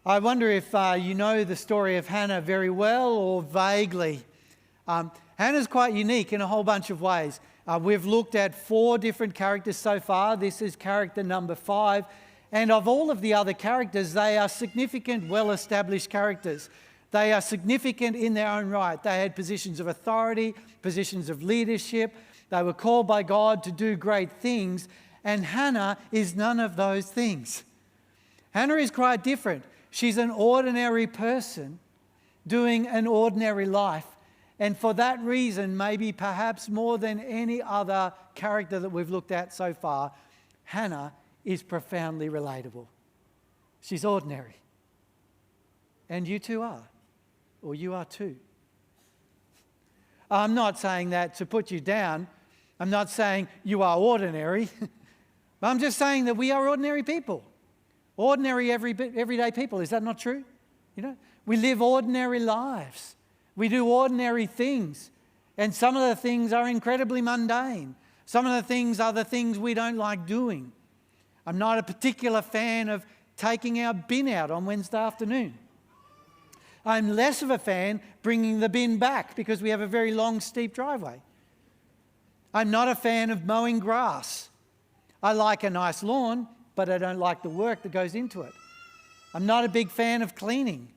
I wonder if you know the story of Hannah very well or vaguely. Hannah's quite unique in a whole bunch of ways. We've looked at 4 different characters so far. This is character number 5. And of all of the other characters, they are significant, well-established characters. They are significant in their own right. They had positions of authority, positions of leadership. They were called by God to do great things. And Hannah is none of those things. Hannah is quite different. She's an ordinary person doing an ordinary life. And for that reason, maybe perhaps more than any other character that we've looked at so far, Hannah is profoundly relatable. She's ordinary. And you too are. Or you are too. I'm not saying that to put you down. I'm not saying you are ordinary. I'm just saying that we are ordinary people. Ordinary everyday people. Is that not true? You know, we live ordinary lives. We do ordinary things. And some of the things are incredibly mundane. Some of the things are the things we don't like doing. I'm not a particular fan of taking our bin out on Wednesday afternoon. I'm less of a fan bringing the bin back because we have a very long, steep driveway. I'm not a fan of mowing grass. I like a nice lawn, but I don't like the work that goes into it. I'm not a big fan of cleaning.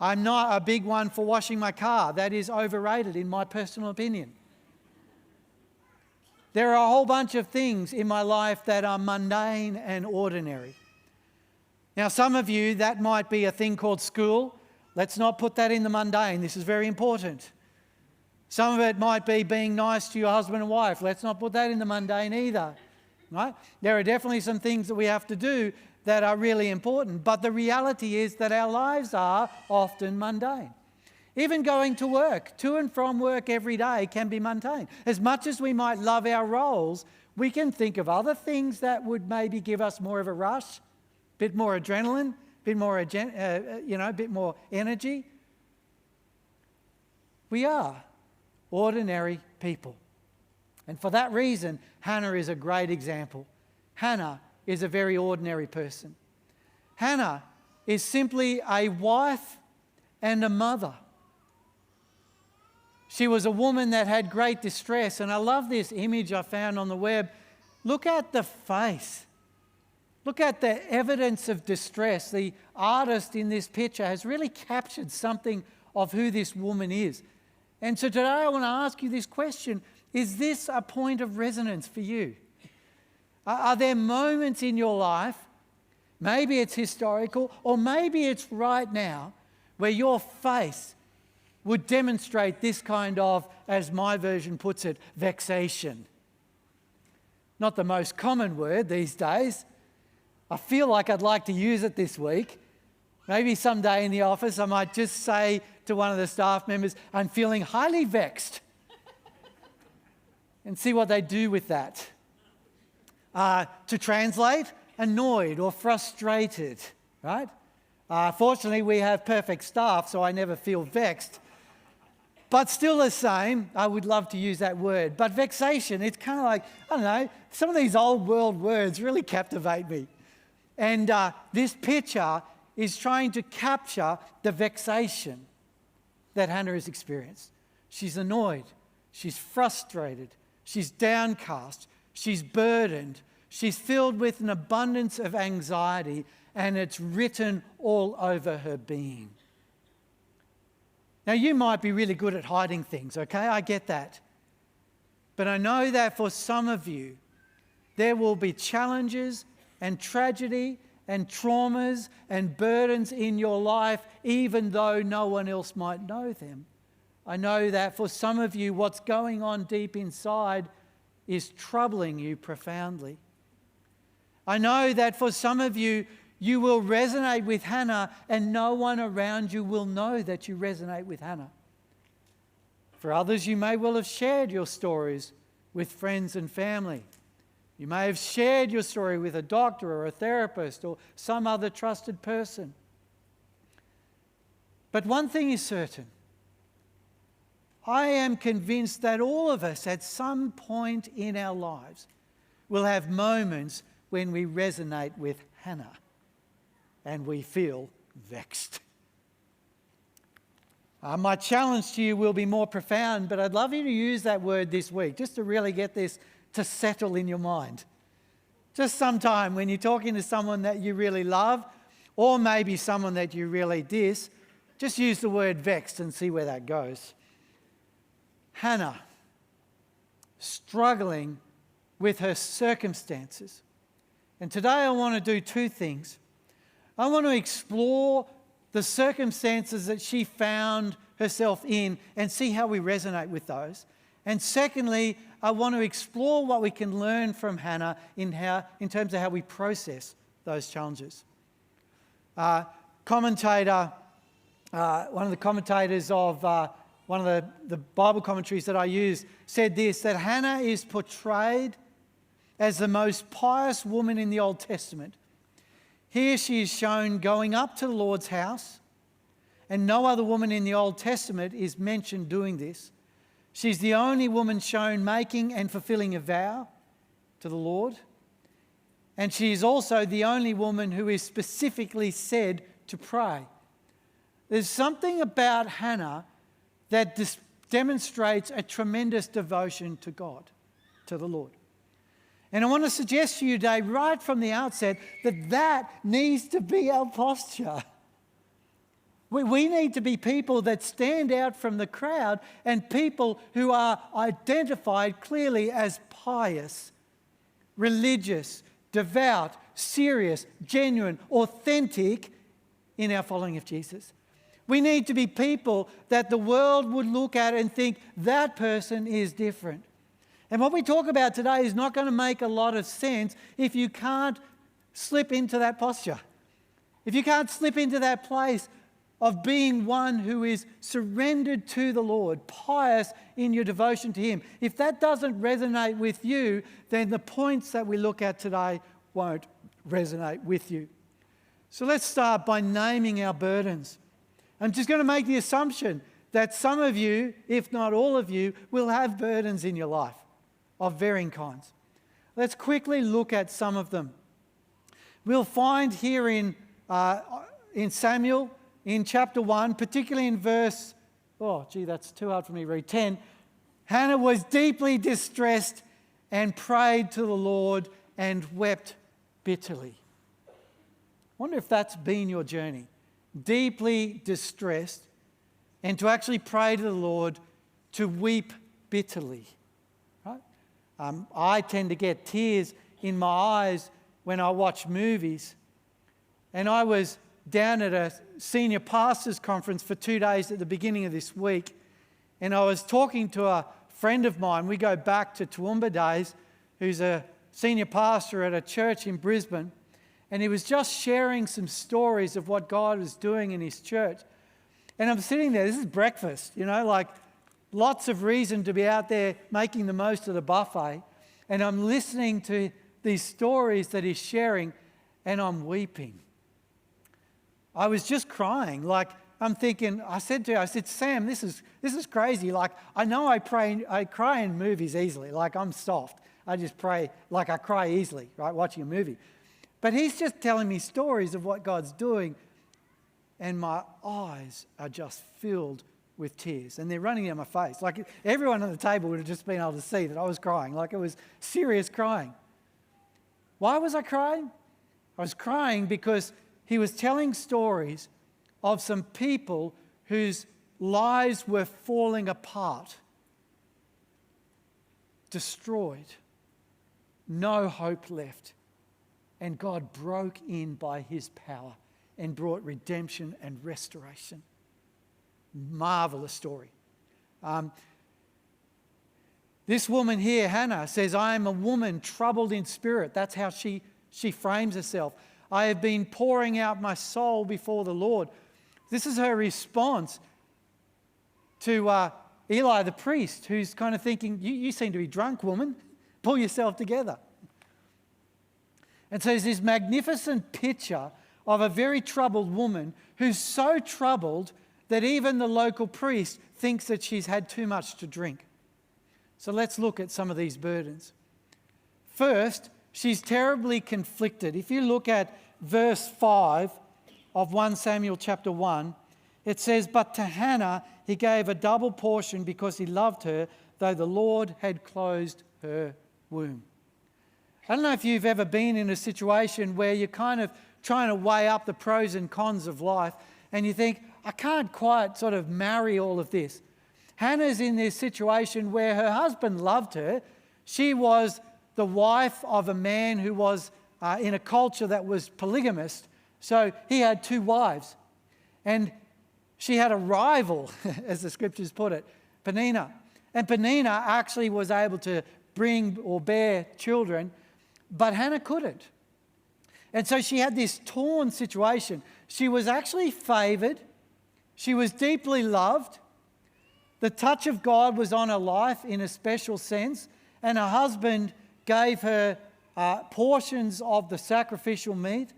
I'm not a big one for washing my car. That is overrated in my personal opinion. There are a whole bunch of things in my life that are mundane and ordinary. Now, some of you, that might be a thing called school. Let's not put that in the mundane. This is very important. Some of it might be being nice to your husband and wife. Let's not put that in the mundane either. Right? There are definitely some things that we have to do that are really important. But the reality is that our lives are often mundane. Even going to work, to and from work every day can be mundane. As much as we might love our roles, we can think of other things that would maybe give us more of a rush, a bit more adrenaline, a bit more energy. We are ordinary people. And for that reason, Hannah is a great example. Hannah is a very ordinary person. Hannah is simply a wife and a mother. She was a woman that had great distress. And I love this image I found on the web. Look at the face. Look at the evidence of distress. The artist in this picture has really captured something of who this woman is. And so today I want to ask you this question. Is this a point of resonance for you? Are there moments in your life, maybe it's historical, or maybe it's right now, where your face would demonstrate this kind of, as my version puts it, vexation? Not the most common word these days. I feel like I'd like to use it this week. Maybe someday in the office I might just say to one of the staff members, I'm feeling highly vexed. And see what they do with that. To translate, annoyed or frustrated, right? Fortunately, we have perfect staff, so I never feel vexed. But still the same, I would love to use that word. But vexation, it's kind of like, I don't know, some of these old world words really captivate me. And this picture is trying to capture the vexation that Hannah has experienced. She's annoyed. She's frustrated. She's downcast. She's burdened. She's filled with an abundance of anxiety, and it's written all over her being. Now, you might be really good at hiding things, okay? I get that. But I know that for some of you, there will be challenges and tragedy and traumas and burdens in your life, even though no one else might know them. I know that for some of you, what's going on deep inside is troubling you profoundly. I know that for some of you, you will resonate with Hannah, and no one around you will know that you resonate with Hannah. For others, you may well have shared your stories with friends and family. You may have shared your story with a doctor or a therapist or some other trusted person. But one thing is certain. I am convinced that all of us at some point in our lives will have moments when we resonate with Hannah. and we feel vexed. My challenge to you will be more profound, but I'd love you to use that word this week, just to really get this to settle in your mind. Just sometime when you're talking to someone that you really love, or maybe someone that you really diss, just use the word vexed and see where that goes. Hannah, struggling with her circumstances. And today I want to do two things. I want to explore the circumstances that she found herself in and see how we resonate with those. And secondly, I want to explore what we can learn from Hannah in terms of how we process those challenges. One of the commentators of one of the Bible commentaries that I use said this, that Hannah is portrayed as the most pious woman in the Old Testament. Here she is shown going up to the Lord's house, and no other woman in the Old Testament is mentioned doing this. She's the only woman shown making and fulfilling a vow to the Lord. And she is also the only woman who is specifically said to pray. There's something about Hannah that demonstrates a tremendous devotion to God, to the Lord. And I want to suggest to you today, right from the outset, that needs to be our posture. We need to be people that stand out from the crowd and people who are identified clearly as pious, religious, devout, serious, genuine, authentic in our following of Jesus. We need to be people that the world would look at and think that person is different. And what we talk about today is not going to make a lot of sense if you can't slip into that posture. If you can't slip into that place of being one who is surrendered to the Lord, pious in your devotion to Him. If that doesn't resonate with you, then the points that we look at today won't resonate with you. So let's start by naming our burdens. I'm just going to make the assumption that some of you, if not all of you, will have burdens in your life of varying kinds. Let's quickly look at some of them. We'll find here in Samuel, in chapter 1, particularly in verse, that's too hard for me to read, 10, Hannah was deeply distressed and prayed to the Lord and wept bitterly. I wonder if that's been your journey. Deeply distressed and to actually pray to the Lord, to weep bitterly. Right? I tend to get tears in my eyes when I watch movies. And I was down at a senior pastors conference for 2 days at the beginning of this week, and I was talking to a friend of mine. We go back to Toowoomba days, who's a senior pastor at a church in Brisbane, and he was just sharing some stories of what God was doing in his church. And I'm sitting there, this is breakfast, like lots of reason to be out there making the most of the buffet, and I'm listening to these stories that he's sharing, and I'm weeping. I was just crying. Like, I'm thinking, I said, Sam, this is crazy. Like, I know I cry in movies easily. Like, I'm soft. I just pray, like I cry easily, right, watching a movie. But he's just telling me stories of what God's doing, and my eyes are just filled with tears, and they're running down my face. Like, everyone at the table would have just been able to see that I was crying. Like, it was serious crying. Why was I crying? I was crying because he was telling stories of some people whose lives were falling apart, destroyed, no hope left. And God broke in by His power and brought redemption and restoration. Marvelous story. This woman here, Hannah, says, I am a woman troubled in spirit. That's how she frames herself. I have been pouring out my soul before the Lord. This is her response to Eli the priest, who's kind of thinking, you seem to be drunk, woman. Pull yourself together. And so there's this magnificent picture of a very troubled woman who's so troubled that even the local priest thinks that she's had too much to drink. So let's look at some of these burdens. First, she's terribly conflicted. If you look at verse 5 of 1 Samuel chapter 1, it says, "But to Hannah he gave a double portion because he loved her, though the Lord had closed her womb." I don't know if you've ever been in a situation where you're kind of trying to weigh up the pros and cons of life and you think, I can't quite sort of marry all of this. Hannah's in this situation where her husband loved her. She was the wife of a man who was in a culture that was polygamist. So he had two wives. And she had a rival, as the scriptures put it, Peninnah. And Peninnah actually was able to bring or bear children, but Hannah couldn't. And so she had this torn situation. She was actually favoured. She was deeply loved. The touch of God was on her life in a special sense, and her husband gave her portions of the sacrificial meat.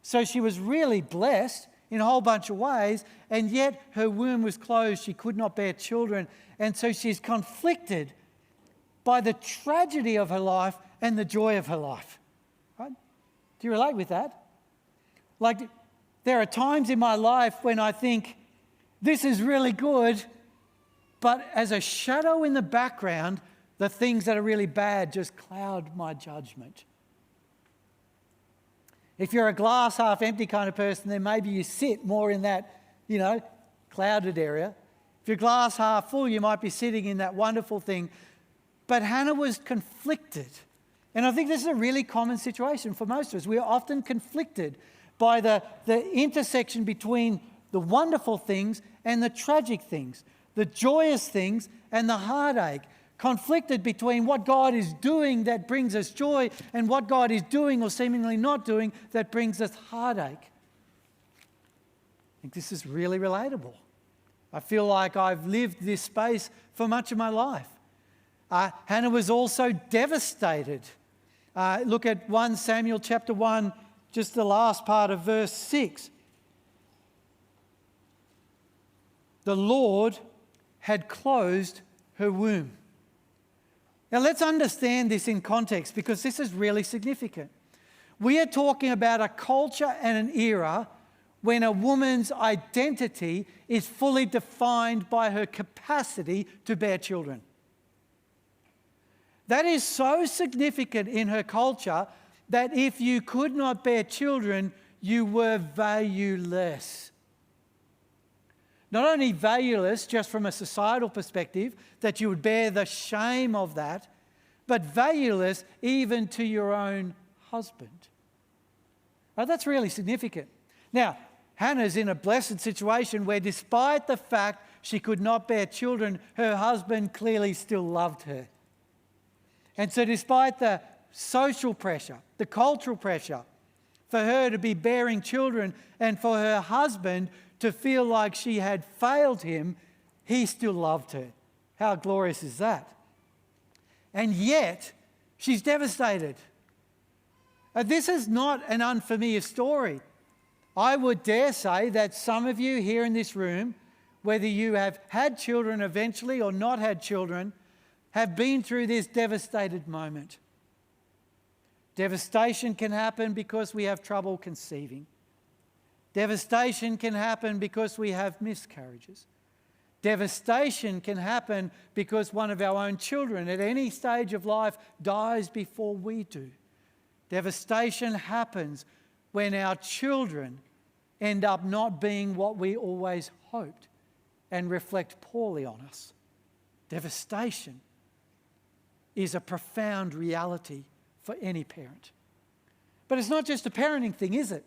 So she was really blessed in a whole bunch of ways, and yet her womb was closed. She could not bear children, and so she's conflicted by the tragedy of her life and the joy of her life. Right? Do you relate with that? Like, there are times in my life when I think, this is really good, but as a shadow in the background, the things that are really bad just cloud my judgment. If you're a glass half empty kind of person, then maybe you sit more in that, clouded area. If you're glass half full, you might be sitting in that wonderful thing. But Hannah was conflicted. And I think this is a really common situation for most of us. We are often conflicted by the intersection between the wonderful things and the tragic things, the joyous things and the heartache, conflicted between what God is doing that brings us joy and what God is doing or seemingly not doing that brings us heartache. I think this is really relatable. I feel like I've lived this space for much of my life. Hannah was also devastated. Look at 1 Samuel chapter 1, just the last part of verse 6. The Lord had closed her womb. Now let's understand this in context, because this is really significant. We are talking about a culture and an era when a woman's identity is fully defined by her capacity to bear children. That is so significant in her culture that if you could not bear children, you were valueless. Not only valueless just from a societal perspective, that you would bear the shame of that, but valueless even to your own husband. Now, that's really significant. Now, Hannah's in a blessed situation where despite the fact she could not bear children, her husband clearly still loved her. And so despite the social pressure, the cultural pressure for her to be bearing children and for her husband to feel like she had failed him, he still loved her. How glorious is that? And yet, she's devastated. This is not an unfamiliar story. I would dare say that some of you here in this room, whether you have had children eventually or not had children, have been through this devastated moment. Devastation can happen because we have trouble conceiving. Devastation can happen because we have miscarriages. Devastation can happen because one of our own children at any stage of life dies before we do. Devastation happens when our children end up not being what we always hoped and reflect poorly on us. Devastation is a profound reality for any parent. But it's not just a parenting thing, is it?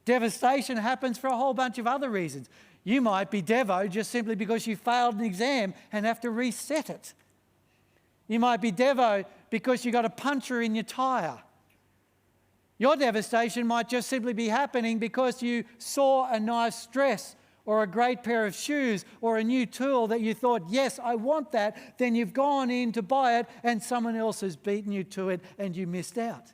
Devastation happens for a whole bunch of other reasons. You might be devo just simply because you failed an exam and have to reset it. You might be devo because you got a puncture in your tyre. Your devastation might just simply be happening because you saw a nice dress or a great pair of shoes or a new tool that you thought, yes, I want that. Then you've gone in to buy it and someone else has beaten you to it and you missed out.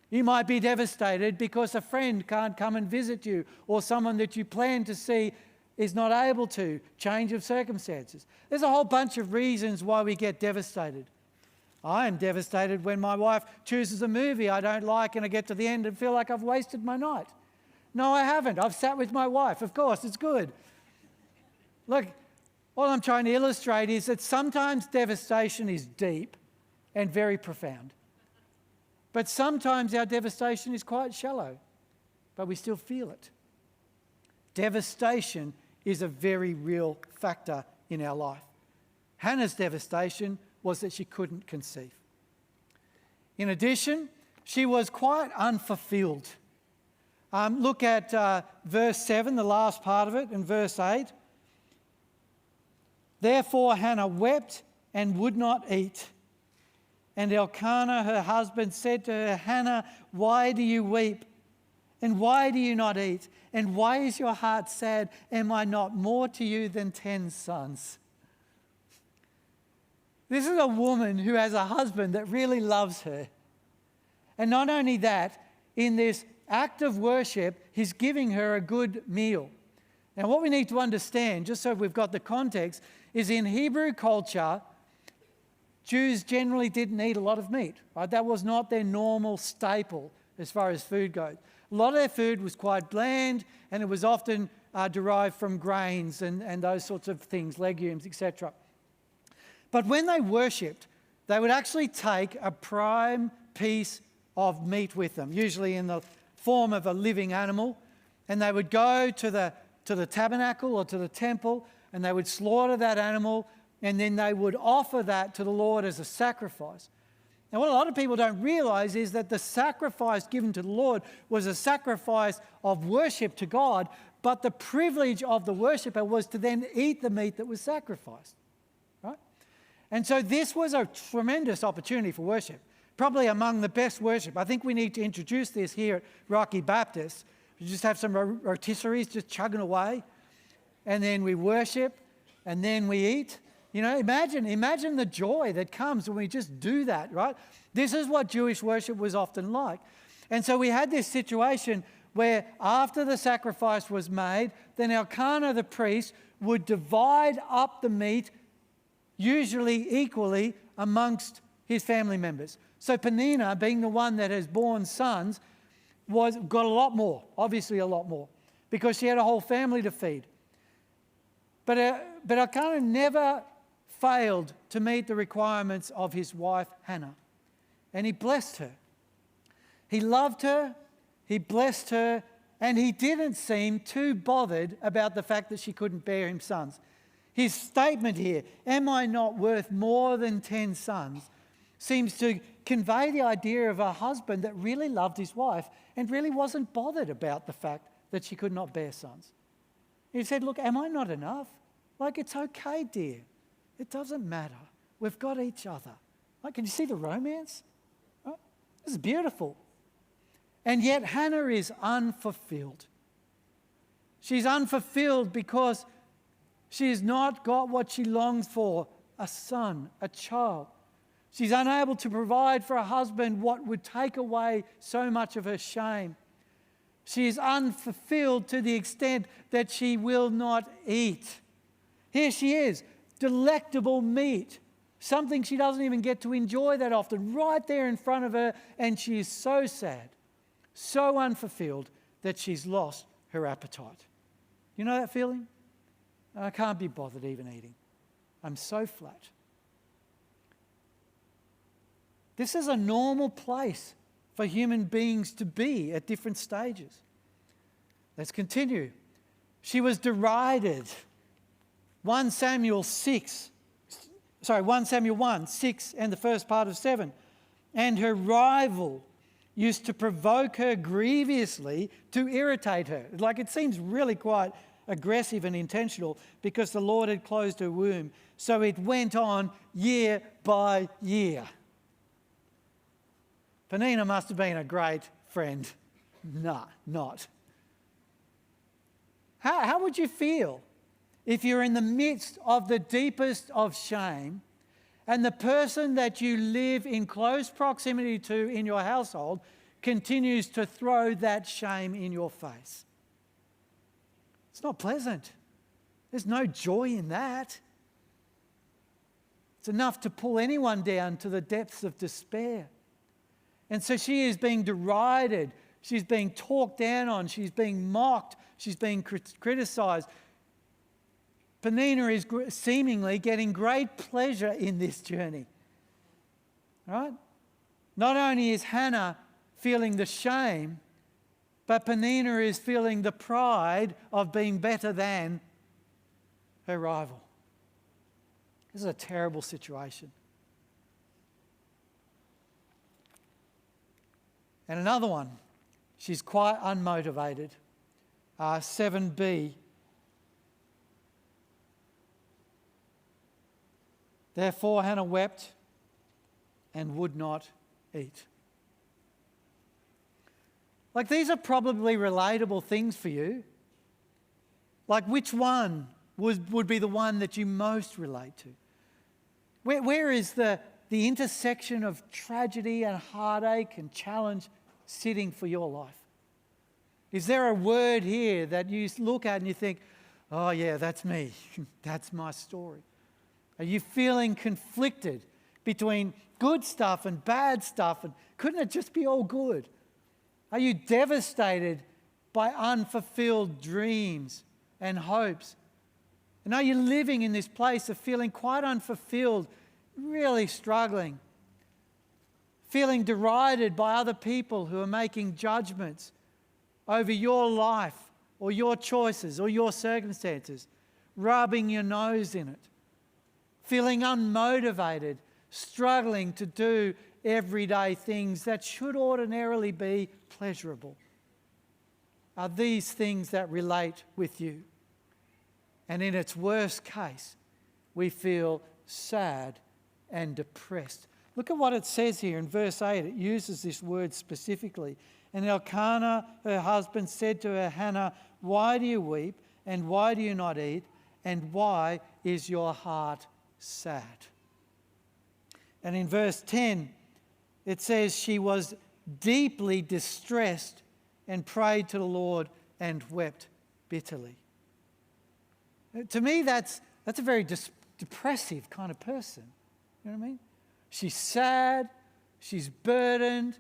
You might be devastated because a friend can't come and visit you, or someone that you plan to see is not able to, change of circumstances. There's a whole bunch of reasons why we get devastated. I am devastated when my wife chooses a movie I don't like and I get to the end and feel like I've wasted my night. No, I haven't. I've sat with my wife. Of course, it's good. Look, what I'm trying to illustrate is that sometimes devastation is deep and very profound. But sometimes our devastation is quite shallow, but we still feel it. Devastation is a very real factor in our life. Hannah's devastation was that she couldn't conceive. In addition, she was quite unfulfilled. Look at verse 7, the last part of it, and verse 8. Therefore Hannah wept and would not eat. And Elkanah, her husband, said to her, Hannah, why do you weep? And why do you not eat? And why is your heart sad? Am I not more to you than 10 sons? This is a woman who has a husband that really loves her. And not only that, in this act of worship, he's giving her a good meal. Now, what we need to understand, just so we've got the context, is in Hebrew culture, Jews generally didn't eat a lot of meat. Right? That was not their normal staple as far as food goes. A lot of their food was quite bland, and it was often derived from grains and those sorts of things, legumes, etc. But when they worshipped, they would actually take a prime piece of meat with them, usually in the form of a living animal, and they would go to the tabernacle or to the temple, and they would slaughter that animal, and then they would offer that to the Lord as a sacrifice. Now, what a lot of people don't realize is that the sacrifice given to the Lord was a sacrifice of worship to God, but the privilege of the worshipper was to then eat the meat that was sacrificed. Right? And so this was a tremendous opportunity for worship, probably among the best worship. I think we need to introduce this here at Rocky Baptist. We just have some rotisseries just chugging away, and then we worship, and then we eat. You know, imagine the joy that comes when we just do that, right? This is what Jewish worship was often like. And so we had this situation where after the sacrifice was made, then Elkanah the priest would divide up the meat, usually equally, amongst his family members. So Peninnah, being the one that has borne sons, got a lot more, obviously a lot more, because she had a whole family to feed. But Elkanah never failed to meet the requirements of his wife Hannah. And he blessed her. He loved her, he blessed her, and he didn't seem too bothered about the fact that she couldn't bear him sons. His statement here, am I not worth more than 10 sons, seems to convey the idea of a husband that really loved his wife and really wasn't bothered about the fact that she could not bear sons. He said, look, am I not enough? Like, it's okay, dear. It doesn't matter. We've got each other. Like, can you see the romance? Oh, this is beautiful. And yet Hannah is unfulfilled. She's unfulfilled because she has not got what she longs for, a son, a child. She's unable to provide for a husband what would take away so much of her shame. She is unfulfilled to the extent that she will not eat. Here she is, delectable meat, something she doesn't even get to enjoy that often, right there in front of her, and she is so sad, so unfulfilled that she's lost her appetite. You know that feeling? I can't be bothered even eating. I'm so flat. This is a normal place for human beings to be at different stages. Let's continue. She was derided. 1 Samuel 1, 6, and the first part of 7. And her rival used to provoke her grievously to irritate her. Like, it seems really quite aggressive and intentional because the Lord had closed her womb. So it went on year by year. Peninnah must have been a great friend. Nah, not. How would you feel if you're in the midst of the deepest of shame and the person that you live in close proximity to in your household continues to throw that shame in your face? It's not pleasant. There's no joy in that. It's enough to pull anyone down to the depths of despair. And so she is being derided. She's being talked down on. She's being mocked. She's being criticised. Peninnah is seemingly getting great pleasure in this journey. Right? Not only is Hannah feeling the shame, but Peninnah is feeling the pride of being better than her rival. This is a terrible situation. And another one, she's quite unmotivated. 7b. Therefore Hannah wept and would not eat. Like, these are probably relatable things for you. Like, which one would be the one that you most relate to? Where is the intersection of tragedy and heartache and challenge sitting for your life? Is there a word here that you look at and you think, oh yeah, that's me, that's my story? Are you feeling conflicted between good stuff and bad stuff, and couldn't it just be all good? Are you devastated by unfulfilled dreams and hopes? And are you living in this place of feeling quite unfulfilled, really struggling, feeling derided by other people who are making judgments over your life or your choices or your circumstances, rubbing your nose in it, feeling unmotivated, struggling to do everyday things that should ordinarily be pleasurable? Are these things that relate with you? And in its worst case, we feel sad and depressed. Look at what it says here in verse 8. It uses this word specifically. And Elkanah, her husband, said to her, Hannah, why do you weep? And why do you not eat? And why is your heart sad? And in verse 10, it says she was deeply distressed and prayed to the Lord and wept bitterly. To me, that's a very depressive kind of person. You know what I mean? She's sad, she's burdened,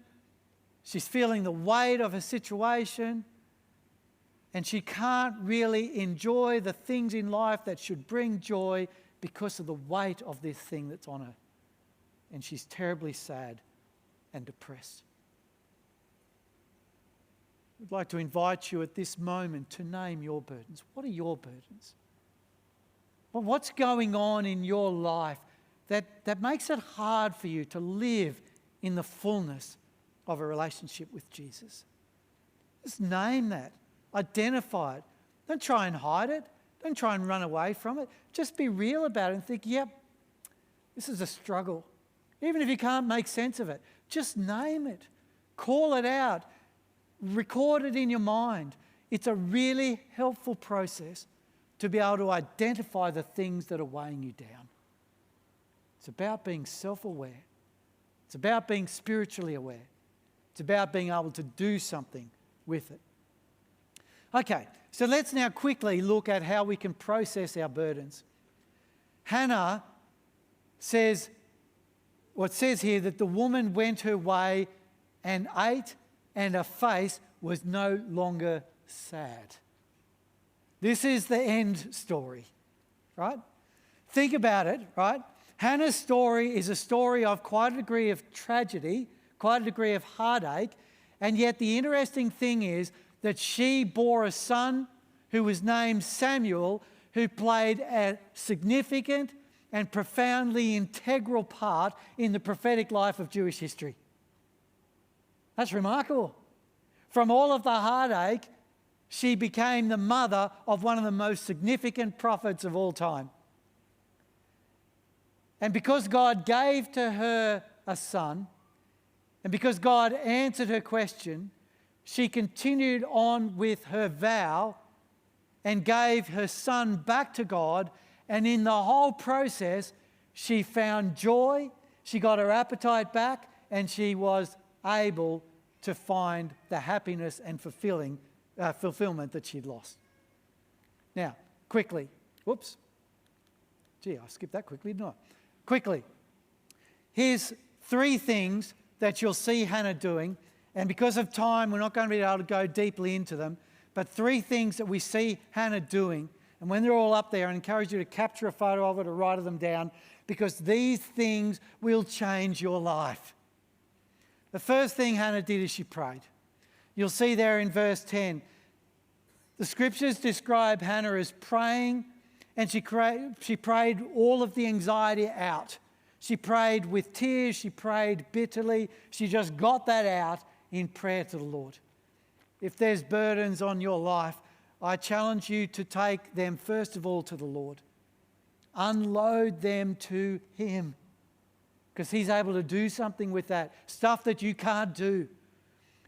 she's feeling the weight of her situation, and she can't really enjoy the things in life that should bring joy because of the weight of this thing that's on her. And she's terribly sad and depressed. I'd like to invite you at this moment to name your burdens. What are your burdens? Well, what's going on in your life that makes it hard for you to live in the fullness of a relationship with Jesus? Just name that. Identify it. Don't try and hide it. Don't try and run away from it. Just be real about it and think, yep, this is a struggle. Even if you can't make sense of it, just name it. Call it out. Record it in your mind. It's a really helpful process to be able to identify the things that are weighing you down. It's about being self-aware. It's about being spiritually aware. It's about being able to do something with it. Okay, so let's now quickly look at how we can process our burdens. Hannah says, well, it says here that the woman went her way and ate, and her face was no longer sad. This is the end story, right? Think about it, right? Hannah's story is a story of quite a degree of tragedy, quite a degree of heartache, and yet the interesting thing is that she bore a son who was named Samuel, who played a significant and profoundly integral part in the prophetic life of Jewish history. That's remarkable. From all of the heartache, she became the mother of one of the most significant prophets of all time. And because God gave to her a son, and because God answered her question, she continued on with her vow and gave her son back to God. And in the whole process, she found joy, she got her appetite back, and she was able to find the happiness and fulfillment that she'd lost. Now, quickly. Whoops. Gee, I skipped that quickly, didn't I? Quickly. Here's 3 things that you'll see Hannah doing, And because of time, we're not going to be able to go deeply into them. But 3 things that we see Hannah doing. And when they're all up there, I encourage you to capture a photo of it or write them down, because these things will change your life. The first thing Hannah did is she prayed. You'll see there in verse 10, the scriptures describe Hannah as praying, and she prayed all of the anxiety out. She prayed with tears, she prayed bitterly, she just got that out in prayer to the Lord. If there's burdens on your life, I challenge you to take them first of all to the Lord. Unload them to Him, because He's able to do something with that, stuff that you can't do.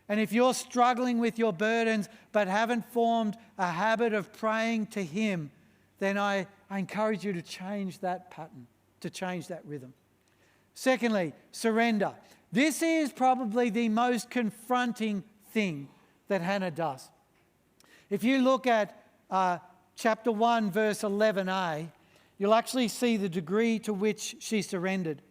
And if you're struggling with your burdens but haven't formed a habit of praying to Him, then I encourage you to change that pattern, to change that rhythm. Secondly, surrender. This is probably the most confronting thing that Hannah does. If you look at chapter 1, verse 11a, you'll actually see the degree to which she surrendered.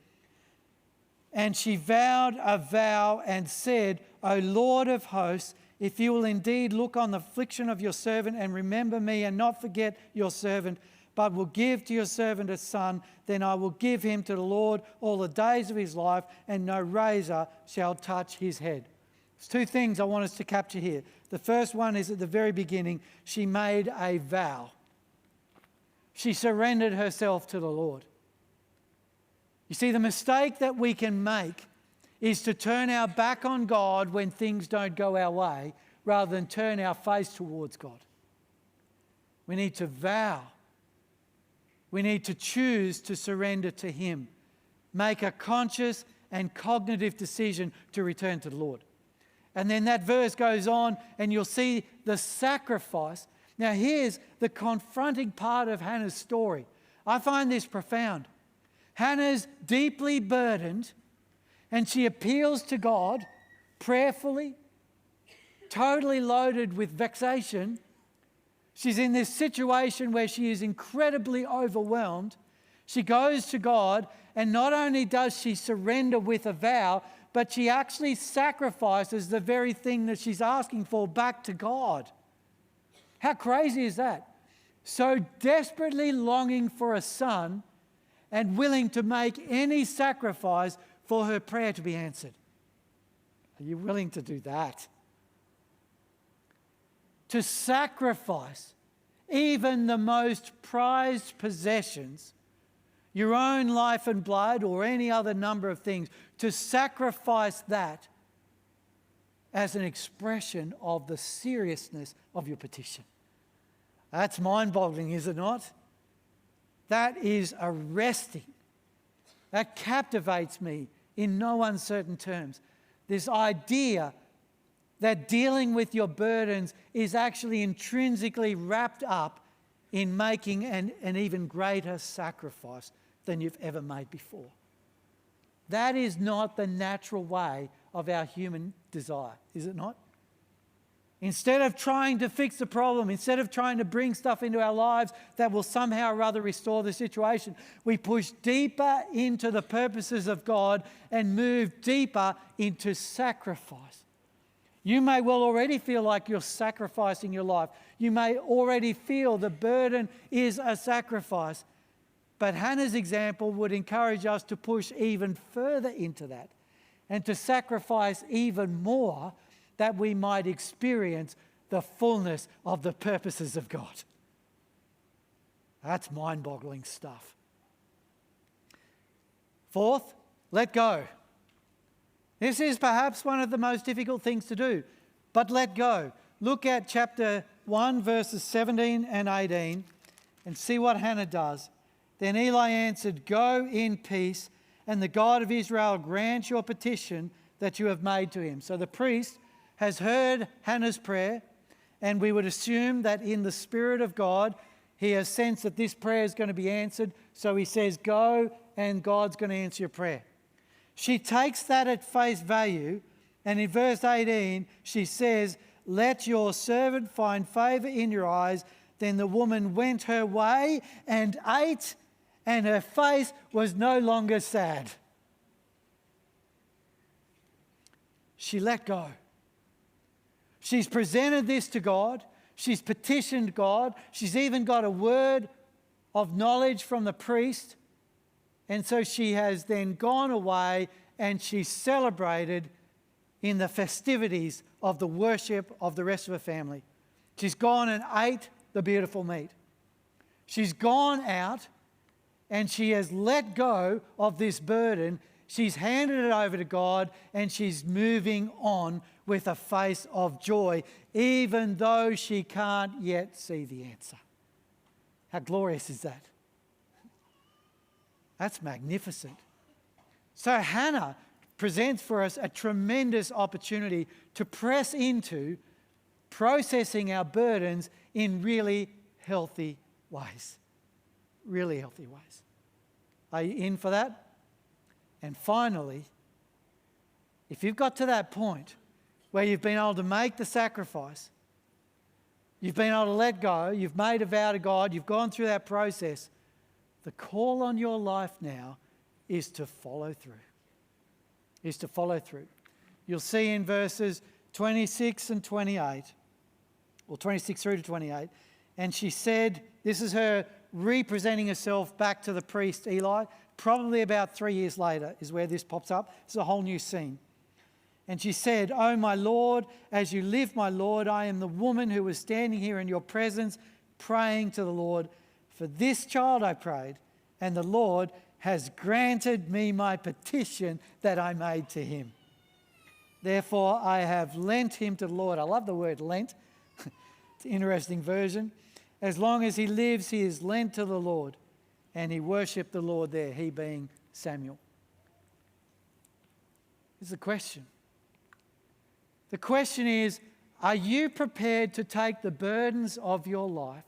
And she vowed a vow and said, O Lord of hosts, if you will indeed look on the affliction of your servant and remember me and not forget your servant, but will give to your servant a son, then I will give him to the Lord all the days of his life, and no razor shall touch his head. There's 2 things I want us to capture here. The first one is at the very beginning, she made a vow. She surrendered herself to the Lord. You see, the mistake that we can make is to turn our back on God when things don't go our way, rather than turn our face towards God. We need to vow. We need to choose to surrender to Him. Make a conscious and cognitive decision to return to the Lord. And then that verse goes on and you'll see the sacrifice. Now here's the confronting part of Hannah's story. I find this profound. Hannah's deeply burdened and she appeals to God prayerfully, totally loaded with vexation. She's in this situation where she is incredibly overwhelmed. She goes to God, and not only does she surrender with a vow, but she actually sacrifices the very thing that she's asking for back to God. How crazy is that? So desperately longing for a son and willing to make any sacrifice for her prayer to be answered. Are you willing to do that? To sacrifice even the most prized possessions, your own life and blood or any other number of things, to sacrifice that as an expression of the seriousness of your petition. That's mind-boggling, is it not? That is arresting. That captivates me in no uncertain terms. This idea that dealing with your burdens is actually intrinsically wrapped up in making an even greater sacrifice than you've ever made before. That is not the natural way of our human desire, is it not? Instead of trying to fix the problem, instead of trying to bring stuff into our lives that will somehow or other restore the situation, we push deeper into the purposes of God and move deeper into sacrifice. You may well already feel like you're sacrificing your life. You may already feel the burden is a sacrifice. But Hannah's example would encourage us to push even further into that and to sacrifice even more, that we might experience the fullness of the purposes of God. That's mind-boggling stuff. Fourth, let go. This is perhaps one of the most difficult things to do, but let go. Look at chapter 1, verses 17 and 18, and see what Hannah does. Then Eli answered, "Go in peace, and the God of Israel grant your petition that you have made to him." So the priest has heard Hannah's prayer, and we would assume that in the Spirit of God, he has sensed that this prayer is going to be answered. So he says, "Go, and God's going to answer your prayer." She takes that at face value, and in verse 18, she says, "Let your servant find favor in your eyes." Then the woman went her way and ate, and her face was no longer sad. She let go. She's presented this to God. She's petitioned God. She's even got a word of knowledge from the priest. And so she has then gone away and she's celebrated in the festivities of the worship of the rest of her family. She's gone and ate the beautiful meat. She's gone out and she has let go of this burden. She's handed it over to God and she's moving on with a face of joy, even though she can't yet see the answer. How glorious is that? That's magnificent. So Hannah presents for us a tremendous opportunity to press into processing our burdens in really healthy ways. Really healthy ways. Are you in for that? And finally, if you've got to that point where you've been able to make the sacrifice, you've been able to let go, you've made a vow to God, you've gone through that process, the call on your life now is to follow through. Is to follow through. You'll see in verses 26 and 28, or 26 through to 28, and she said, this is her representing herself back to the priest Eli, probably about 3 years later is where this pops up. It's a whole new scene. And she said, "Oh, my Lord, as you live, my Lord, I am the woman who was standing here in your presence praying to the Lord. For this child I prayed, and the Lord has granted me my petition that I made to him. Therefore, I have lent him to the Lord." I love the word lent. It's an interesting version. "As long as he lives, he is lent to the Lord." And he worshipped the Lord there, he being Samuel. Here's the question. The question is, are you prepared to take the burdens of your life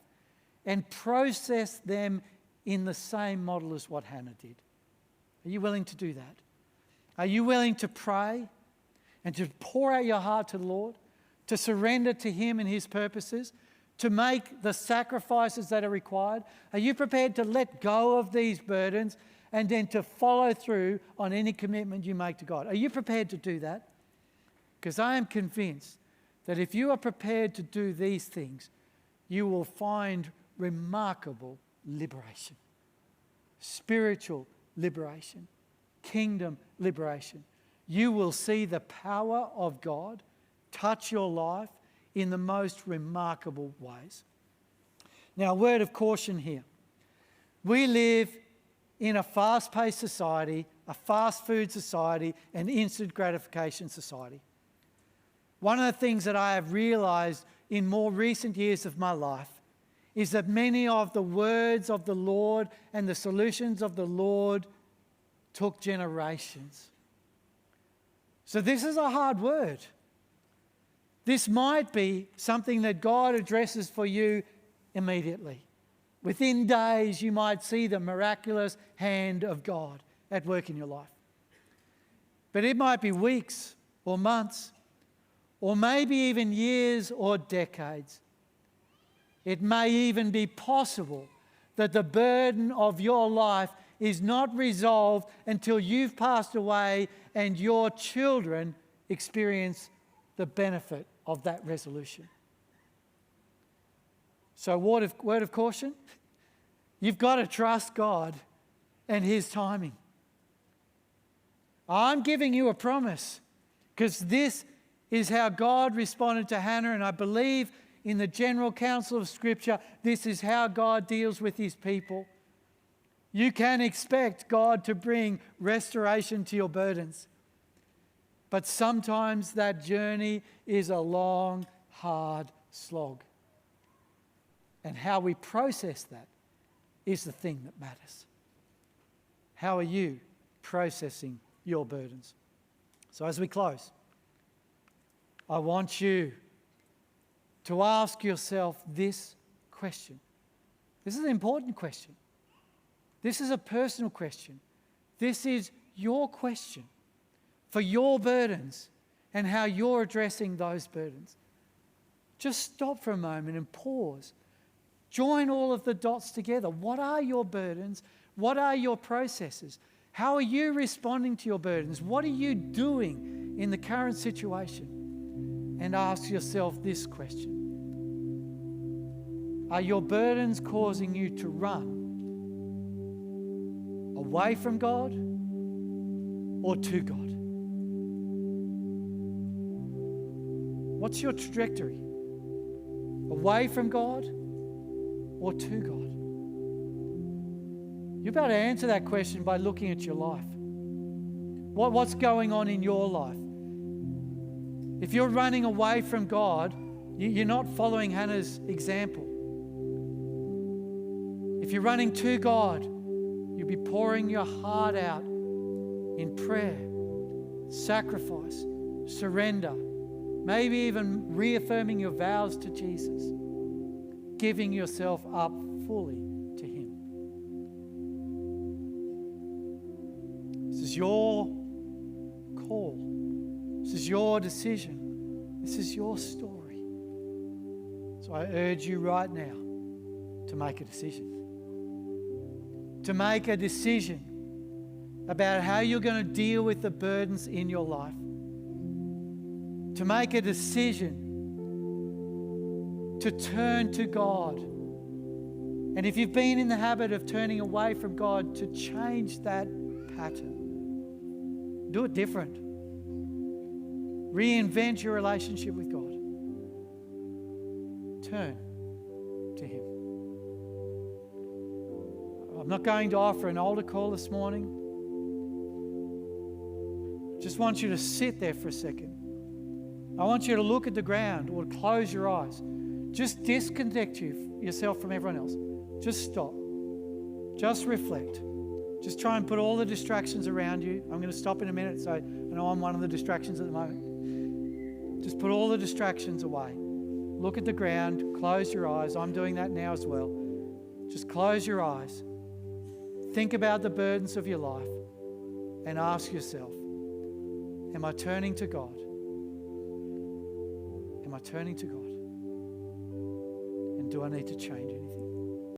and process them in the same model as what Hannah did? Are you willing to do that? Are you willing to pray and to pour out your heart to the Lord, to surrender to him and his purposes, to make the sacrifices that are required? Are you prepared to let go of these burdens and then to follow through on any commitment you make to God? Are you prepared to do that? Because I am convinced that if you are prepared to do these things, you will find remarkable liberation. Spiritual liberation. Kingdom liberation. You will see the power of God touch your life in the most remarkable ways. Now, a word of caution here. We live in a fast-paced society, a fast food society, an instant gratification society. One of the things that I have realized in more recent years of my life is that many of the words of the Lord and the solutions of the Lord took generations. So this is a hard word. This might be something that God addresses for you immediately. Within days, you might see the miraculous hand of God at work in your life. But it might be weeks or months, or maybe even years or decades. It may even be possible that the burden of your life is not resolved until you've passed away and your children experience the benefit of that resolution. So word of caution, you've got to trust God and his timing. I'm giving you a promise because this is how God responded to Hannah, and I believe in the general counsel of Scripture, this is how God deals with his people. You can expect God to bring restoration to your burdens, but sometimes that journey is a long, hard slog. And how we process that is the thing that matters. How are you processing your burdens? So as we close, I want you to ask yourself this question. This is an important question. This is a personal question. This is your question for your burdens and how you're addressing those burdens. Just stop for a moment and pause. Join all of the dots together. What are your burdens? What are your processes? How are you responding to your burdens? What are you doing in the current situation? and ask yourself this question. Are your burdens causing you to run away from God or to God? What's your trajectory? Away from God or to God? You're about to answer that question by looking at your life. What's going on in your life? If you're running away from God, you're not following Hannah's example. If you're running to God, you'll be pouring your heart out in prayer, sacrifice, surrender, maybe even reaffirming your vows to Jesus, giving yourself up fully to Him. This is your call. This is your decision. This is your story. So I urge you right now to make a decision. To make a decision about how you're going to deal with the burdens in your life. To make a decision to turn to God. And if you've been in the habit of turning away from God, to change that pattern. Do it different. Reinvent your relationship with God. Turn to Him. I'm not going to offer an altar call this morning. Just want you to sit there for a second. I want you to look at the ground or close your eyes. Just disconnect yourself from everyone else. Just stop. Just reflect. Just try and put all the distractions around you. I'm going to stop in a minute, so I know I'm one of the distractions at the moment. Just put all the distractions away. Look at the ground. Close your eyes. I'm doing that now as well. Just close your eyes. Think about the burdens of your life and ask yourself, am I turning to God? Am I turning to God? And do I need to change anything?